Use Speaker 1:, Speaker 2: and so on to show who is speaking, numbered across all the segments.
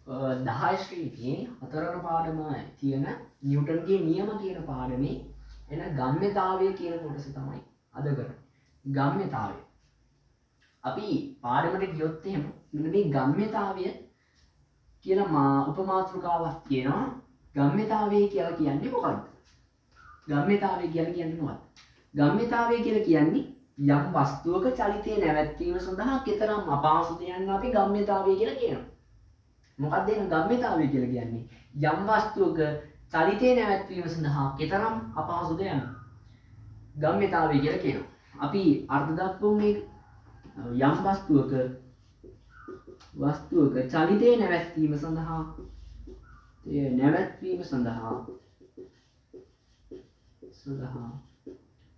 Speaker 1: 10 ශ්‍රීතියේ හතරවන පාඩම තියෙන නිව්ටන්ගේ නියම කියන පාඩමේ එන ගම්‍යතාවය කියන කොටස තමයි අද කරන්නේ. ගම්‍යතාවය. අපි පාඩමට ගියොත් එහෙම මෙන්න මේ ගම්‍යතාවය කියලා උපමාතෘකාවක් තියෙනවා. ගම්‍යතාවය කියලා කියන්නේ මොකක්ද? ගම්‍යතාවය කියන්නේ මොකක්ද? ගම්‍යතාවය කියලා කියන්නේ යම් වස්තුවක චලිතය නැවැත්වීම සඳහා කෙතරම් අපහසුද යන්න අපි ගම්‍යතාවය කියලා කියනවා. මොකක්ද මේ ගම්‍යතාවය කියලා කියන්නේ? යම් වස්තුවක චලිතය නැවැත්වීම සඳහා කෙතරම් අපහසුද යන්න ගම්‍යතාවය කියලා කියනවා. අපි අර්ථ දක්වමු මේක. යම් වස්තුවක චලිතය නැවැත්වීම සඳහා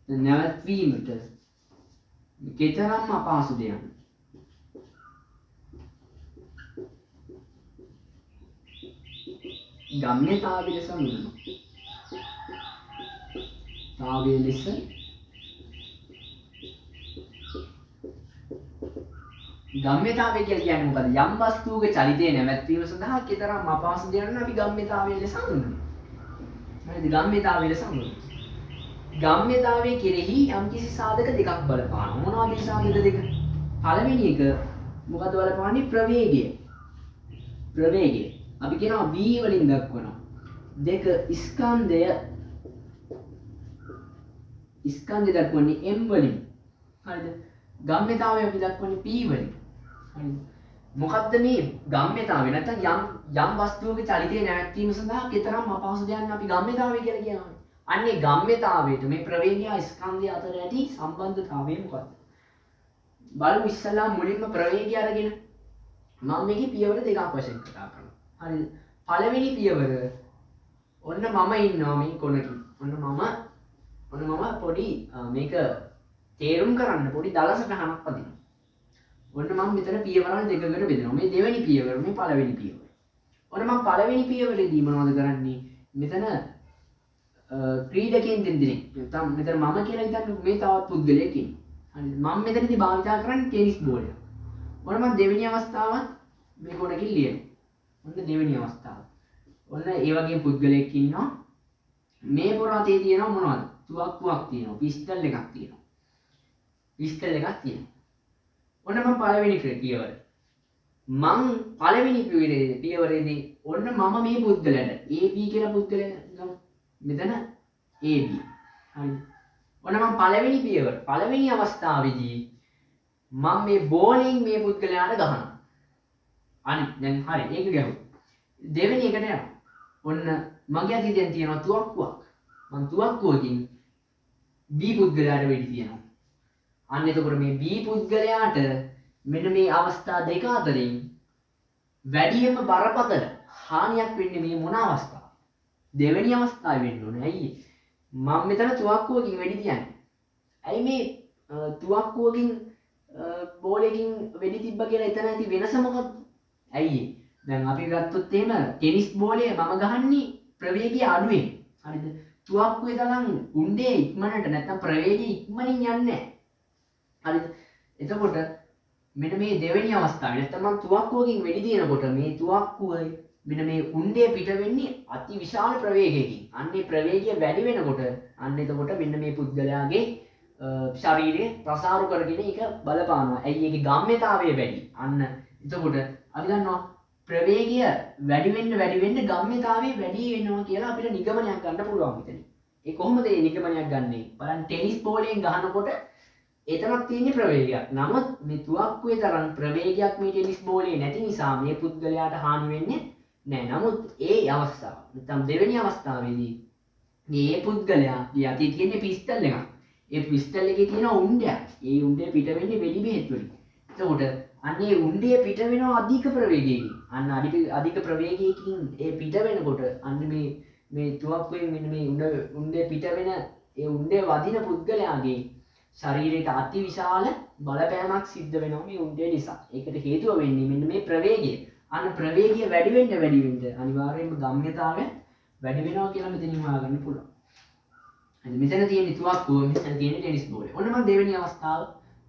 Speaker 1: නැවැත්වීමට කෙතරම් අපහසුද යන්න ගම්‍යතාවය ලෙස හඳුන්වනවා. ගම්‍යතාවය කියලා කියන්නේ මොකද? යම් වස්තුවක චලිතය නැවැත්වීම සඳහා කෙතරම් අපහසුද යන්න අපි ගම්‍යතාවය ලෙස හඳුන්වනවා. හරිද? ගම්‍යතාවය ලෙස හඳුන්වනවා. ගම්‍යතාවය කෙරෙහි යම්කිසි සාධක දෙකක් බලපානවා. මොනවද මේ සාධක දෙක? පළවෙනි එක මොකද බලපාන්නේ? ප්‍රවේගය. අපි කියනවා v වලින් දක්වනවා. දෙක ස්කන්ධය දක්වන්නේ m වලින්. හරිද? ගම්‍යතාවය අපි දක්වන්නේ p වලින්. හරිද? මොකද්ද මේ ගම්‍යතාවය? නැත්නම් යම් වස්තුවක චලිතය නැවැත්වීම සඳහා කෙතරම් අපහසුද යන්න අපි ගම්‍යතාවය කියලා කියනවා. අන්නේ ගම්‍යතාවයට මේ ප්‍රවේගය ස්කන්ධය අතර ඇති සම්බන්ධතාවය මොකක්ද? බලමු ඉස්සලා මුලින්ම ප්‍රවේගය අරගෙන මම මේකේ පියවර දෙකක් වශයෙන් කතා කරනවා. හරිද? පළවෙනි පියවර ඔන්න මම ඉන්නවා මේ කොනකින්. ඔන්න මම පොඩි මේක තේරුම් කරන්න පොඩි දල සටහනක් පදිනවා. ඔන්න මම මෙතන පියවරල් දෙකකට බෙදනවා. මේ දෙවෙනි පියවර, මේ පළවෙනි පියවර. ඔන්න මම පළවෙනි පියවරේදී මොනවද කරන්නේ? මෙතන ක්‍රීඩකයන් දෙන්නෙක්. නැත්නම් මෙතන මම කියලා හිතන්නකො මේ තවත් පුද්ගලයෙක් ඉන්නවා. හරිද? මම මෙතනදී භාවිතා කරන්නේ ටෙනිස් බෝලයක්. ඔන්න මම දෙවෙනි අවස්ථාවත් මේ කොනකින් ලියනවා. ඔන්න දෙවෙනි අවස්ථාව. ඔන්න ඒ වගේ පුද්ගලයෙක් ඉන්නවා. මේ පොරාතේ තියෙනවා මොනවද? තුවක්කුවක් තියෙනවා. පිස්තල් එකක් තියෙනවා. ඔන්න මම පළවෙනි පියවර. මං පළවෙනි පියවරේදී ඔන්න මම මේ පුද්ගලයාට AB කියලා පුද්ගලයා ගමු. මෙතන AB. හරිද? ඔන්න මම පළවෙනි පියවර. පළවෙනි අවස්ථාවේදී මම මේ බෝලෙන් මේ පුද්ගලයාට ගහනවා. අනිත් දැන් හරි ඒක ගැහුවා. දෙවෙනි එකට යනවා. ඔන්න මගේ අතේ දැන් තියෙනවා තුවක්කුවක්. මම තුවක්කුවකින් B පුද්ගලයාට වෙඩි තියනවා. අන්න එතකොට මේ B පුද්ගලයාට මෙන්න මේ අවස්ථා දෙක අතරින් වැඩිම බරපතල හානියක් වෙන්නේ මේ මොන අවස්ථාවද? දෙවෙනි අවස්ථාවේ වෙන්න ඕනේ. ඇයි? මම මෙතන තුවක්කුවකින් වෙඩි තියන්නේ. ඇයි මේ තුවක්කුවකින් බෝලයකින් වෙඩි තිබ්බ කියලා එතන ඇති වෙනස මොකක්ද? ඇයි? දැන් අපි ගත්තොත් එහෙම ටෙනිස් බෝලය මම ගහන්නේ ප්‍රවේගය අඩුවෙන්. හරිද? තුවක්කුවේ තරම් උණ්ඩේ ඉක්මනට නැත්නම් ප්‍රවේගය ඉක්මනින් යන්නේ නැහැ. හරිද? එතකොට මෙන්න මේ දෙවෙනි අවස්ථාවේ නැත්නම් මම තුවක්කුවකින් වෙඩි දිනනකොට මේ තුවක්කුවේ මෙන්න මේ උණ්ඩේ පිට වෙන්නේ අති විශාල ප්‍රවේගයකින්. අන්නේ ප්‍රවේගය වැඩි වෙනකොට අන්න එතකොට මෙන්න මේ පුද්ගලයාගේ ශරීරයේ ප්‍රසාරු කරගෙන ඒක බලපානවා. ඇයි ඒකේ ගම්‍යතාවය වැඩි. අන්න එතකොට අපි දන්නවා ප්‍රවේගය වැඩි වෙන්න ගම්‍යතාවය වැඩි වෙනවා කියලා අපිට නිගමනයක් ගන්න පුළුවන් මෙතන. ඒ කොහොමද මේ නිගමනයක් ගන්නෙ? බලන්න ටෙනිස් බෝලයෙන් ගහනකොට එතනක් තියෙන ප්‍රවේගයක්. නමුත් මේ තුවක්කුවේ තරම් ප්‍රවේගයක් මේ ටෙනිස් බෝලේ නැති නිසා මේ පුද්ගලයාට හානි වෙන්නේ නැහැ. නමුත් ඒ අවස්ථාව නැත්නම් දෙවෙනි අවස්ථාවේදී මේ පුද්ගලයාගේ අතේ තියෙන පිස්තල් එකක්. ඒ පිස්තල් එකේ තියෙන උණ්ඩයක්. ඒ උණ්ඩය පිට වෙන්නේ වෙඩි බෙහෙත් වලින්. එතකොට අන්නේ උණ්ඩය පිට වෙනවා අධික ප්‍රවේගයකින්. අන්න අධික ප්‍රවේගයකින් ඒ පිට වෙනකොට අන්න මේ තුවක්කුවෙන් මෙන්න මේ උණ්ඩය පිට වෙන ඒ උණ්ඩය වදින පුද්ගලයාගේ ශරීරයට අති විශාල බලපෑමක් සිද්ධ වෙනවා මේ උණ්ඩය නිසා. ඒකට හේතුව වෙන්නේ මෙන්න මේ ප්‍රවේගය. අන්න ප්‍රවේගය වැඩි වෙන්න අනිවාර්යයෙන්ම ගම්‍යතාවය වැඩි වෙනවා කියලා මෙතනින් හොයාගන්න පුළුවන්. මෙතන තියෙන තුවක්කුව, මෙතන තියෙන ටෙනිස් බෝලය. ඔන්න මම දෙවෙනි අවස්ථාව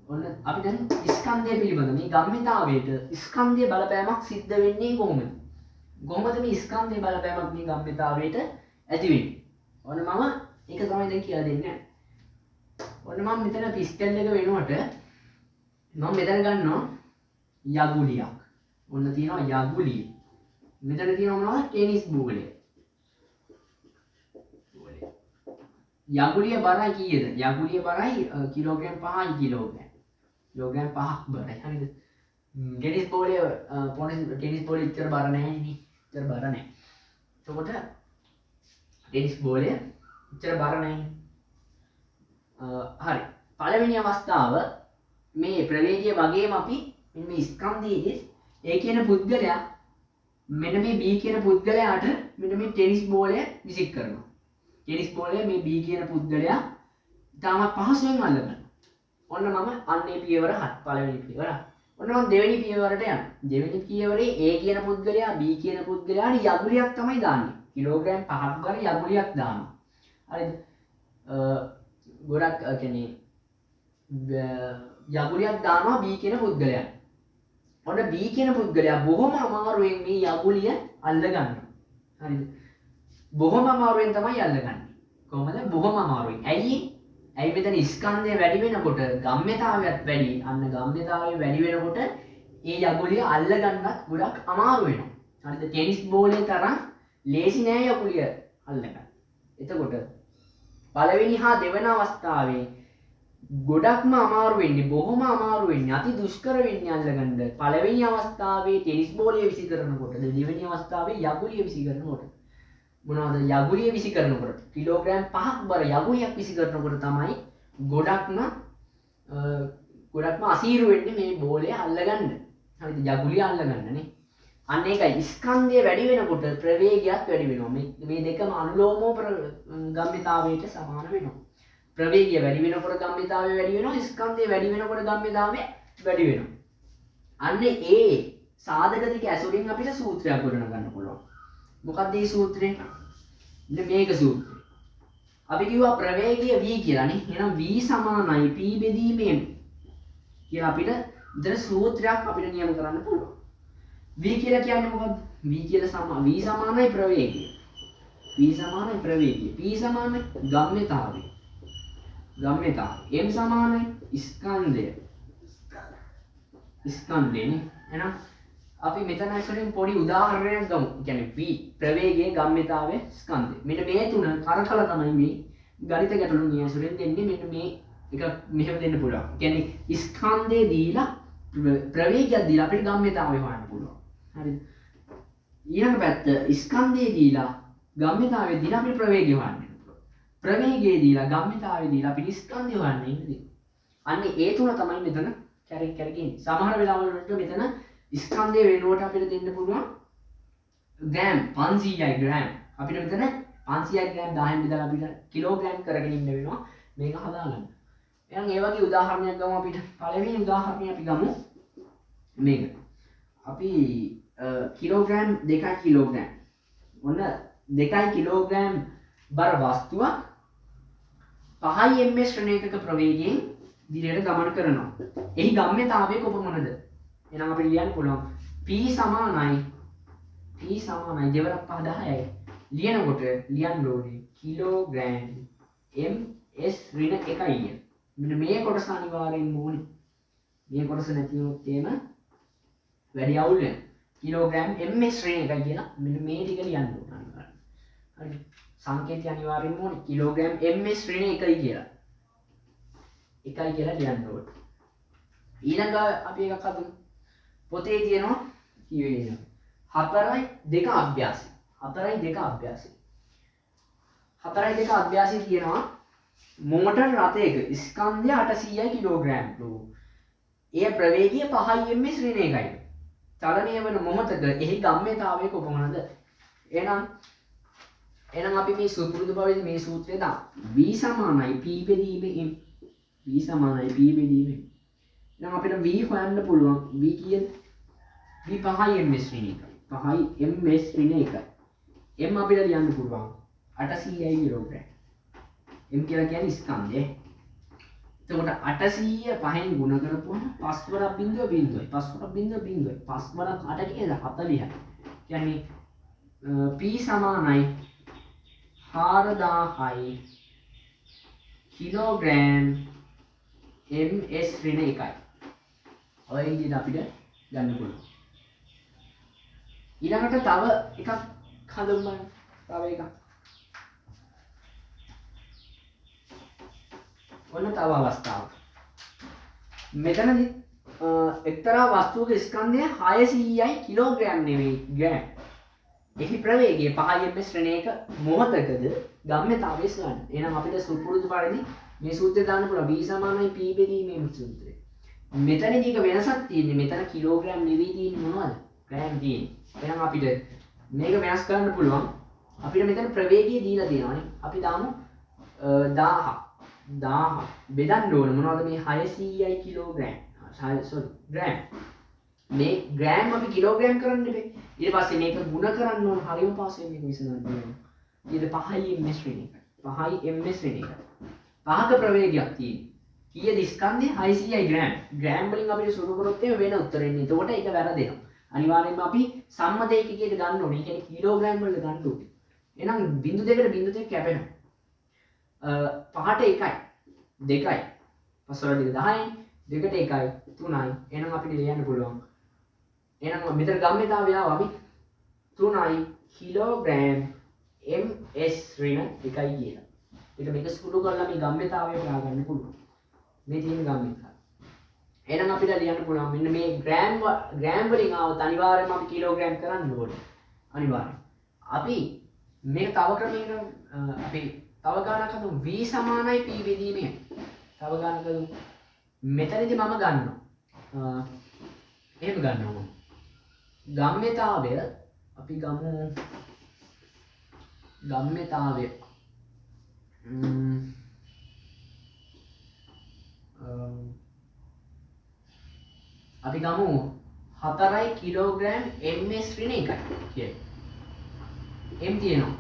Speaker 1: ඔන්න අපි දැන් ස්කන්ධය පිළිබඳ මේ ගම්මිතාවයට ස්කන්ධය බලපෑමක් සිද්ධ වෙන්නේ කොහොමද? කොහොමද මේ ස්කන්ධයේ බලපෑමක් මේ ගම්මිතාවයට ඇති වෙන්නේ? ඔන්න මම ඒක තමයි දැන් කියලා දෙන්නේ. ඔන්න මම මෙතන පිස්ටල් එක වෙනුවට මම මෙතන ගන්නවා යගුලියක්. ඔන්න තියෙනවා යගුලිය. මෙතන තියෙනවා මොනවද? ටෙනිස් බෝලය. යගුලිය බරයි කීයද? යගුලිය බරයි කිලෝග්‍රෑම් 5යි කිලෝග්‍රෑම්. කිලෝග්‍රෑම් 5ක් බරයි. හරිද? ටෙනිස් බෝලය ටෙනිස් බෝලය ඉතර බර නැහැ නේ. ඉතර බර නැහැ. එතකොට ටෙනිස් බෝලය ඉතර බර නැහැ. හරි. පළවෙනි අවස්ථාව මේ ප්‍රවේගය වගේම අපි මේ ස්කන්ධයේදී A කියන පුද්ගලයා මෙන්න මේ B කියන පුද්ගලයාට මෙන්න මේ ටෙනිස් බෝලය විසික් කරනවා. ටෙනිස් බෝලය මේ B කියන පුද්ගලයා තාමත් පහසුවෙන් අල්ලගන්නවා. ඔන්න මම අන්නේ පියවර 7 පළවෙනි පියවර. ඔන්න මම දෙවෙනි පියවරට යනවා. දෙවෙනි පියවරේ A කියන පුද්ගලයා B කියන පුද්ගලයාට යගුලියක් තමයි දාන්නේ. කිලෝග්‍රෑම් 5ක් ගන්න යගුලියක් දානවා. හරිද? ගොඩක් කියන්නේ යගුලියක් දානවා B කියන පුද්ගලයාට. ඔන්න B කියන පුද්ගලයා බොහොම අමාරුවෙන් මේ යගුලිය අල්ල ගන්නවා. හරිද? බොහොම අමාරුවෙන් තමයි අල්ලගන්නේ. කොහොමද? බොහොම අමාරුවෙන්. ඇයි මෙතන ස්කන්ධය වැඩි වෙනකොට ගම්ම්‍යතාවයත් වැඩි. අන්න ගම්ම්‍යතාවය වැඩි වෙනකොට ඒ යගුලිය අල්ල ගන්නත් ගොඩක් අමාරු වෙනවා. හරිද? ටෙනිස් බෝලේ තරම් ලේසි නෑ යගුලිය අල්ල ගන්න. එතකොට පළවෙනි හා දෙවන අවස්ථාවේ ගොඩක්ම අමාරු වෙන්නේ, බොහොම අමාරු වෙන්නේ, අති දුෂ්කර වෙන්නේ අල්ලගන්න. පළවෙනි අවස්ථාවේ ටෙනිස් බෝලය විසි කරනකොට, දෙවෙනි අවස්ථාවේ යගුලිය විසි කරනකොට. මොනවද? යගුලිය විසි කරනකොට කිලෝග්‍රෑම් 5ක් බර යගුලියක් විසි කරනකොට තමයි ගොඩක්ම අසීරු වෙන්නේ මේ බෝලය අල්ලගන්න. හරිද? යගුලිය අල්ලගන්නනේ. අන්න ඒකයි ස්කන්ධය වැඩි වෙනකොට ප්‍රවේගයත් වැඩි වෙනවා. මේ දෙකම අනුලෝමව ගම්මිතාවයට සමාන වෙනවා. ප්‍රවේගය වැඩි වෙනකොට ගම්මිතාවය වැඩි වෙනවා, ස්කන්ධය වැඩි වෙනකොට ගම්මිතාවය වැඩි වෙනවා. අන්න ඒ සාධක දෙක ඇසුරින් අපිට සූත්‍රයක් ගොඩනගන්න පුළුවන්. මොකක්ද මේ සූත්‍රය? මේක සූත්‍රය. අපි කිව්වා ප්‍රවේගය v කියලා නේ. එහෙනම් v සමානයි p බෙදීම m කියලා අපිට විතර සූත්‍රයක් අපිට නියම කරන්න පුළුවන්. v කියලා කියන්නේ මොකද්ද? v සමානයි ප්‍රවේගය. v සමානයි ප්‍රවේගය. p සමානයි ගම්මිතාවය. m සමානයි ස්කන්ධය. ස්කන්ධයනේ. එහෙනම් අපි මෙතන ඇසුරින් පොඩි උදාහරණයක් ගමු. කියන්නේ v ප්‍රවේගයේ ගම්මිතාවයේ ස්කන්ධය. මෙන්න මේ තුන කරකලා තමයි මේ ගණිත ගැටලු මේ ඇසුරින් දෙන්නේ. මෙන්න මේ එක මෙහෙම දෙන්න පුළුවන්. කියන්නේ ස්කන්ධය දීලා ප්‍රවේගයක් දීලා අපිට ගම්මිතාවය හොයන්න පුළුවන්. හරිද? ඊළඟ පැත්ත ස්කන්ධය දීලා ගම්මිතාවය දීලා අපිට ප්‍රවේගය හොයන්න පුළුවන්. ප්‍රවේගය දීලා ගම්මිතාවය දීලා අපිට ස්කන්ධය හොයන්න ඉන්නේ. අන්න ඒ තුන තමයි මෙතන කැරක් ඉන්නේ. සමහර වෙලාවල මෙතන ස්කන්ධය වෙනුවට අපිට දෙන්න පුළුවන් ග්‍රෑම් 500යි ග්‍රෑම්. අපිට මෙතන 500යි ග්‍රෑම් 10න් බෙදලා අපිට කිලෝග්‍රෑම් කරගෙන ඉන්න වෙනවා මේක හදාගන්න. එහෙනම් ඒ වගේ උදාහරණයක් ගමු අපිට. පළවෙනි උදාහරණය අපි ගමු මේක. අපි කිලෝග්‍රෑම් 2 කිලෝග්‍රෑම්. ඔන්න 2 කිලෝග්‍රෑම් බර වස්තුවක් 5 ms ශ්‍රේණියක ප්‍රවේගයෙන් දිගට ගමන් කරනවා. එහි ගම්ම්‍යතාවය කොපමණද? එහෙනම් අපිට ලියන්න පුළුවන් p සමානයි දෙවරක් 5 10යි. ලියනකොට ලියන්න ඕනේ කිලෝග්‍රෑම් ms ඍණ 1යි කියන. මෙන්න මේ කොටස අනිවාර්යෙන් ඕනේ. මේ කොටස නැති වුණොත් එහෙම වැඩි අවුල් වෙනවා. කිලෝග්‍රෑම් ms ශ්‍රේණි 1යි කියලා මෙන්න මේ ටික ලියන්න ඕනේ අනිවාර්යෙන්. හරි. සංකේතය අනිවාර්යෙන්ම ඕනේ කිලෝග්‍රෑම් ms ශ්‍රේණි 1යි කියලා. 1යි කියලා ලියන්න ඕනේ. ඊළඟ අපි එකක් හදමු. පොතේ තියෙනවා කියවෙන්නේ 4යි 2 අභ්‍යාසය. 4යි 2 අභ්‍යාසය. 4යි 2 අභ්‍යාසය කියනවා මෝටර් රථයක ස්කන්ධය 800 කිලෝග්‍රෑම් වූ එය ප්‍රවේගය 5 ms ඍණ 1යි. චලනය වන මොහොතක එහි ගම්ම්‍යතාවය කොපමණද? එහෙනම් අපි මේ සුපුරුදු භාවයේ මේ සූත්‍රය දාමු. v සමානයි p බෙදීම m. v සමානයි p බෙදීම m. දැන් අපිට v හොයන්න පුළුවන්. v කීයද? v 5 ms ශ්‍රේණි 1යි. 5 ms ශ්‍රේණි 1යි. m අපිට ලියන්න පුළුවන් 800යි කිලෝග්‍රෑම්. m කියලා කියන්නේ ස්කන්ධය. එතකොට 800 5න් ගුණ කරපුවම 5 වරක් බිංදුව බිංදුවයි. 5 වරක් බිංදුව බිංදුවයි. 5 වරක් 8 කීයද? 40යි. කියන්නේ P සමානයි 4000යි කිලෝග්‍රෑම් ms ඍණ 1යි. ඔය විදිහට අපිට ගන්න පුළුවන්. ඊළඟට තව එකක් හදමු බලන්න. තව එකක්. ඔන්න තව අවස්ථාවක්. මෙතනදි එක්තරා වස්තුවක ස්කන්ධය 600යි කිලෝග්‍රෑම් නෙවෙයි ග්‍රෑම්. එහි ප්‍රවේගය 5 ms ශ්‍රේණියක මොහොතකද ගම්‍යතාවය ගන්න. එහෙනම් අපිට සුපුරුදු පරිදි මේ සූත්‍රය දාන්න පුළුවන් v සමානයි p බෙදීමේ සූත්‍රය. මෙතනදී එක වෙනසක් තියෙන්නේ. මෙතන කිලෝග්‍රෑම් නෙවෙයි තියෙන්නේ මොනවද? ග්‍රෑම් තියෙන්නේ. එහෙනම් අපිට මේක වෙනස් කරන්න පුළුවන්. අපිට මෙතන ප්‍රවේගය දීලා තියෙනවානේ. අපි දාමු 1000 බෙදන්න ඕන මොනවද මේ 600යි කිලෝග්‍රෑම්. sorry gram. මේ ග්‍රෑම් අපි කිලෝග්‍රෑම් කරන්න බෑ. ඊට පස්සේ මේක ගුණ කරන්න ඕන හරියම පාසෙන් මේක විසඳන්න ඕන. ඊට 5යි ms ශ්‍රේණියක. 5යි ms ශ්‍රේණියක. පහක ප්‍රවේගයක් තියෙනවා. කීයද ස්කන්ධය 600යි ග්‍රෑම්. ග්‍රෑම් වලින් අපිට සුළු කරොත් වෙන උත්තරෙ එන්නේ. එතකොට ඒක වැරදෙනවා. අනිවාර්යයෙන්ම අපි සම්මත ඒකකයට ගන්න ඕනේ. ඒ කියන්නේ කිලෝග්‍රෑම් වලට ගන්න ඕනේ. එහෙනම් බිංදු දෙකට බිංදු දෙක කැපෙනවා. 5ට 1යි 2යි 5 වල 10යි 2ට 1යි 3යි. එහෙනම් අපිට ලියන්න පුළුවන්. එහෙනම් මෙතන ගම්‍යතාවය ආවි 3යි කිලෝග්‍රෑම් ms ඍණ 1යි කියලා. ඒක මේක සුළු කරලා මේ ගම්‍යතාවය හොයාගන්න පුළුවන්. මේ තියෙන ගම්‍යතාවය. එහෙනම් අපිට ලියන්න පුළුවන් මෙන්න මේ ග්‍රෑම් වලින් ආවත් අනිවාර්යයෙන්ම අපි කිලෝග්‍රෑම් කරන්න ඕනේ. අනිවාර්යයෙන්. අපි මේක තව ක්‍රමයකට අපි තව ගානක් හදමු. v සමානයි p බෙදීමේ. තව ගානක් හදමු. මෙතනදී මම ගන්නවා. එහෙම ගන්නවා. ගම්‍යතාවය අපි ගමු ගම්‍යතාවය අපි ගමු 4යි කිලෝග්‍රෑම් ms ඍණ 1යි කියලා. m තියෙනවා.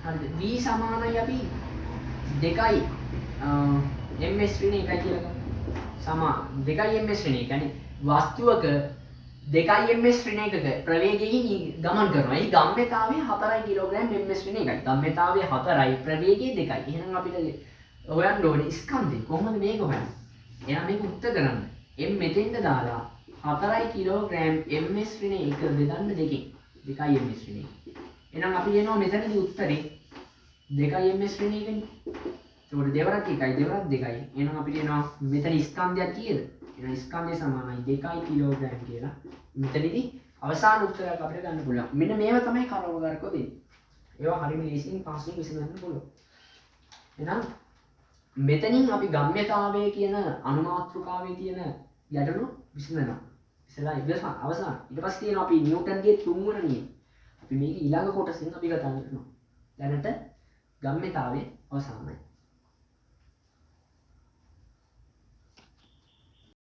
Speaker 1: හරිද? v සමානයි අපි 2යි ms ඍණ 1යි කියලා ගමු. සමාන 2යි ms ඍණ 1. කියන්නේ වස්තුවක 2යි ms ඍණ 1ක ප්‍රවේගයෙන් ගමන් කරනවා. ඒ ගම්‍යතාවය 4යි කිලෝග්‍රෑම් ms ඍණ 1යි. ගම්‍යතාවය 4යි ප්‍රවේගය 2යි. එහෙනම් අපිට හොයන්න ඕනේ ස්කන්ධය. කොහොමද මේක හොයන්නේ? එහෙනම් මේක උත්තර කරන්න. m මෙතෙන්ද දාලා 4යි කිලෝග්‍රෑම් ms ඍණ 1 බෙදන්න 2කින්. 2යි ms ඍණ 1. එහෙනම් අපි කියනවා මෙතනදී උත්තරේ 2යි ms ඍණ 1නේ. ඒකට දෙවරක් 1යි දෙවරක් 2යි. එහෙනම් අපි කියනවා මෙතන ස්කන්ධයක් කීයද? එහෙනම් ස්කන්ධය සමානයි 2යි කිලෝග්‍රෑම් කියලා. මෙතනදී අවසාන උත්තරයක් අපිට ගන්න පුළුවන්. මෙන්න මේවා තමයි කරවගාරකෝ දෙන්නේ. ඒවා හරියම ලේසියෙන් පාස්ලින් විසඳන්න පුළුවන්. එහෙනම් මෙතනින් අපි ගම්‍යතාවය කියන අනුමාත්‍රකාවේ තියෙන ගැටලු විසඳනවා. ඉස්සෙල්ලා ඉවසන අවසාන. ඊට පස්සේ තියෙනවා අපි නිව්ටන්ගේ තුන්වන නියම. අපි මේක ඊළඟ කොටසින් අපි කතා කරනවා. දැනට ගම්‍යතාවය අවසానයි.